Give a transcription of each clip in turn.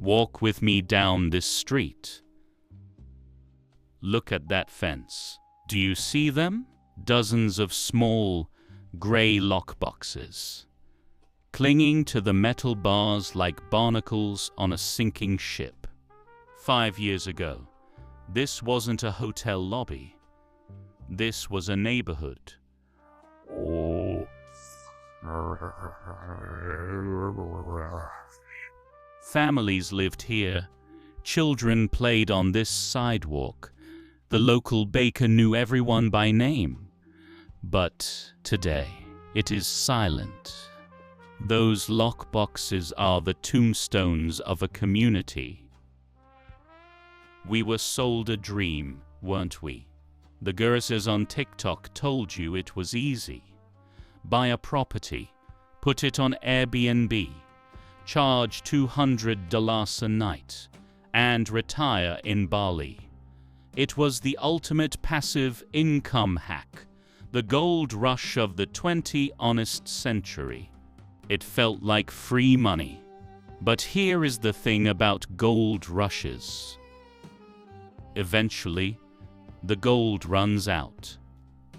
Walk with me down this street. Look at that fence. Do you see them? Dozens of small, gray lockboxes, clinging to the metal bars like barnacles on a sinking ship. 5 years ago, this wasn't a hotel lobby. This was a neighborhood. Families lived here. Children played on this sidewalk. The local baker knew everyone by name. But today, it is silent. Those lockboxes are the tombstones of a community. We were sold a dream, weren't we? The gurus on TikTok told you it was easy. Buy a property, put it on Airbnb, charge $200 a night, and retire in Bali. It was the ultimate passive income hack, the gold rush of the 20th century. It felt like free money. But here is the thing about gold rushes. Eventually, the gold runs out.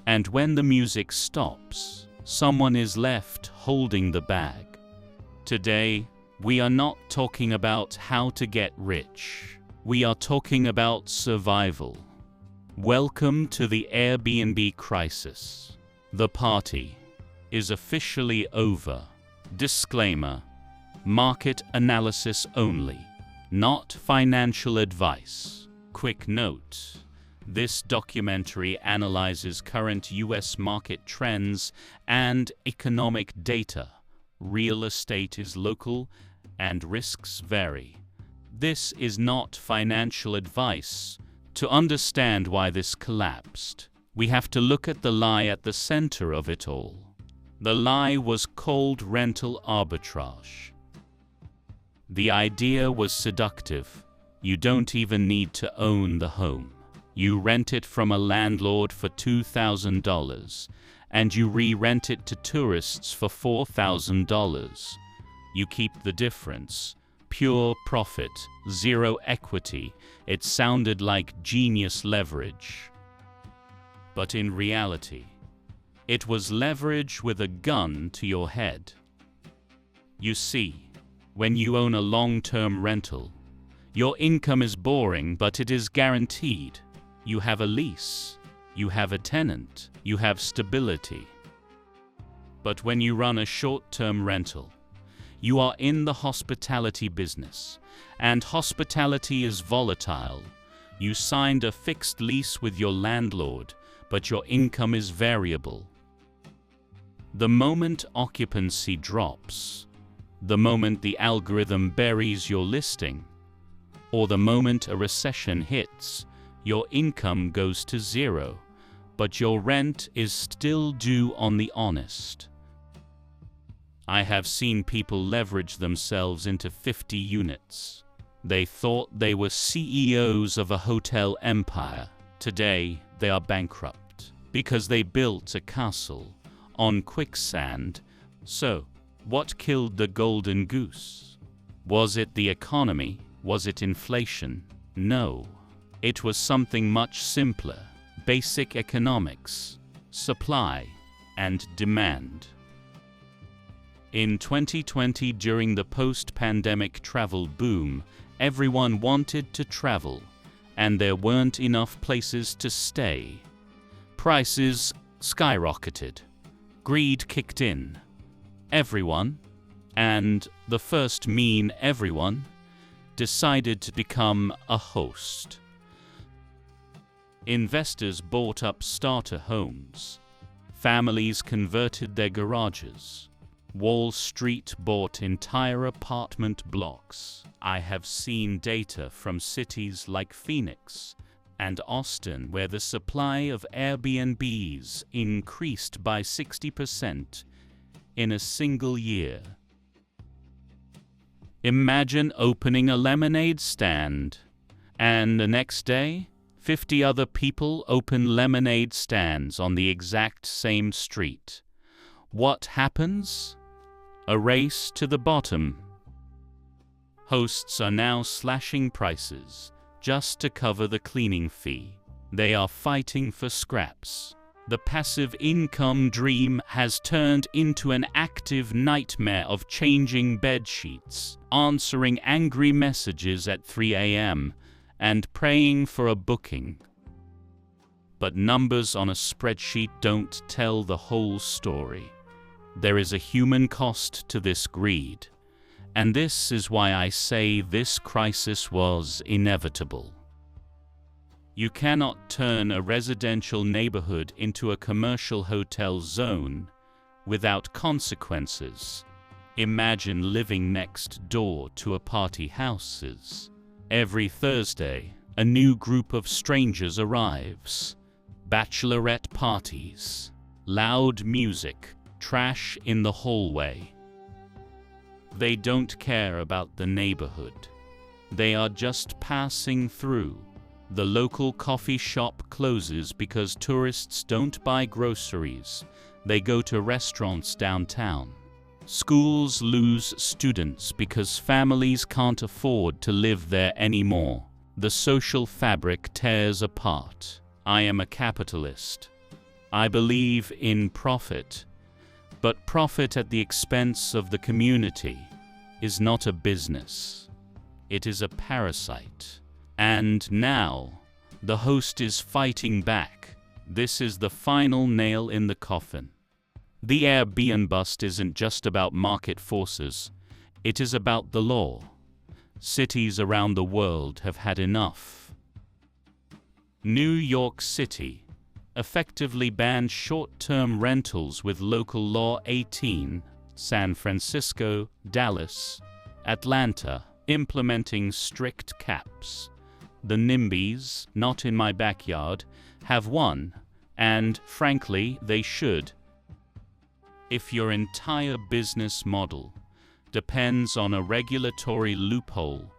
And when the music stops, someone is left holding the bag. Today, we are not talking about how to get rich. We are talking about survival. Welcome to the Airbnb crisis. The party is officially over. Disclaimer: market analysis only, not financial advice. Quick note: this documentary analyzes current US market trends and economic data. Real estate is local and risks vary. This is not financial advice. To understand why this collapsed, we have to look at the lie at the center of it all. The lie was called rental arbitrage. The idea was seductive. You don't even need to own the home. You rent it from a landlord for $2,000, and you re-rent it to tourists for $4,000. You keep the difference. Pure profit, zero equity. It sounded like genius leverage. But in reality, it was leverage with a gun to your head. You see, when you own a long-term rental, your income is boring, but it is guaranteed. You have a lease, you have a tenant, you have stability. But when you run a short-term rental, you are in the hospitality business, and hospitality is volatile. You signed a fixed lease with your landlord, but your income is variable. The moment occupancy drops, the moment the algorithm buries your listing, or the moment a recession hits, your income goes to zero, but your rent is still due on the honest. I have seen people leverage themselves into 50 units. They thought they were CEOs of a hotel empire. Today, they are bankrupt because they built a castle on quicksand. So, what killed the golden goose? Was it the economy? Was it inflation? No. It was something much simpler. Basic economics, supply and demand. In 2020, during the post-pandemic travel boom, everyone wanted to travel, and there weren't enough places to stay. Prices skyrocketed. Greed kicked in. Everyone, and the first mean everyone, decided to become a host. Investors bought up starter homes. Families converted their garages. Wall Street bought entire apartment blocks. I have seen data from cities like Phoenix and Austin where the supply of Airbnbs increased by 60% in a single year. Imagine opening a lemonade stand, and the next day, 50 other people open lemonade stands on the exact same street. What happens? A race to the bottom. Hosts are now slashing prices just to cover the cleaning fee. They are fighting for scraps. The passive income dream has turned into an active nightmare of changing bed sheets, answering angry messages at 3 a.m., and praying for a booking. But numbers on a spreadsheet don't tell the whole story. There is a human cost to this greed, and this is why I say this crisis was inevitable. You cannot turn a residential neighborhood into a commercial hotel zone without consequences. Imagine living next door to a party houses. Every Thursday, a new group of strangers arrives. Bachelorette parties, loud music, trash in the hallway. They don't care about the neighborhood. They are just passing through. The local coffee shop closes because tourists don't buy groceries. They go to restaurants downtown. Schools lose students because families can't afford to live there anymore. The social fabric tears apart. I am a capitalist. I believe in profit, but profit at the expense of the community is not a business. It is a parasite. And now, the host is fighting back. This is the final nail in the coffin. The Airbnb bust isn't just about market forces. It is about the law. Cities around the world have had enough. New York City effectively banned short-term rentals with Local Law 18, San Francisco, Dallas, Atlanta, implementing strict caps. The NIMBYs, not in my backyard, have won, and frankly, they should. If your entire business model depends on a regulatory loophole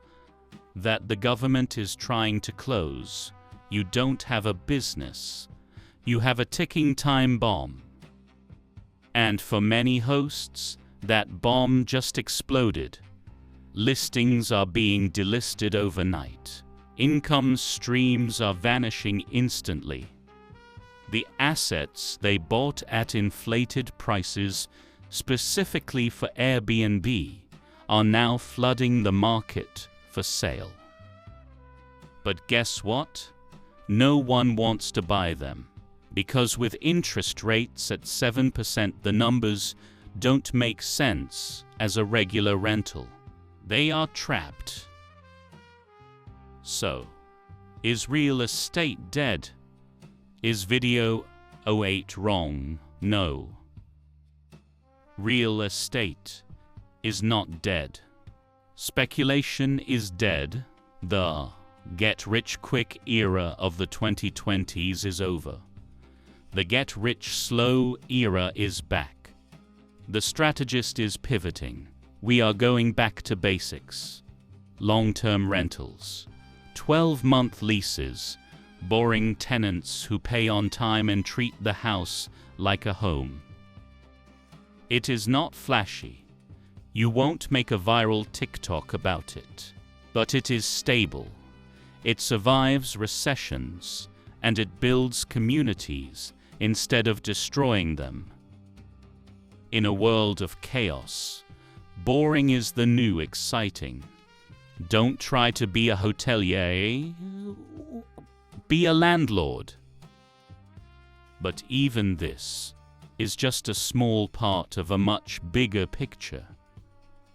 that the government is trying to close, you don't have a business. You have a ticking time bomb. And for many hosts, that bomb just exploded. Listings are being delisted overnight. Income streams are vanishing instantly. The assets they bought at inflated prices specifically for Airbnb are now flooding the market for sale. But guess what? No one wants to buy them, because with interest rates at 7%, the numbers don't make sense as a regular rental. They are trapped. So, is real estate dead? Is video 08 wrong? No. Real estate is not dead. Speculation is dead. The get-rich-quick era of the 2020s is over. The get-rich-slow era is back. The strategist is pivoting. We are going back to basics. Long-term rentals. 12-month leases. Boring tenants who pay on time and treat the house like a home. It is not flashy. You won't make a viral TikTok about it. But it is stable. It survives recessions, and it builds communities instead of destroying them. In a world of chaos, boring is the new exciting. Don't try to be a hotelier, be a landlord. But even this is just a small part of a much bigger picture.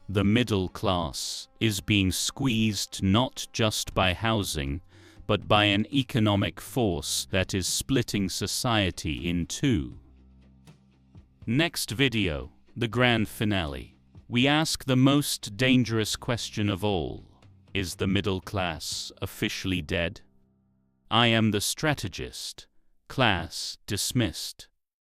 The middle class is being squeezed not just by housing, but by an economic force that is splitting society in two. Next video, the grand finale. We ask the most dangerous question of all. Is the middle class officially dead? I am the strategist. Class dismissed.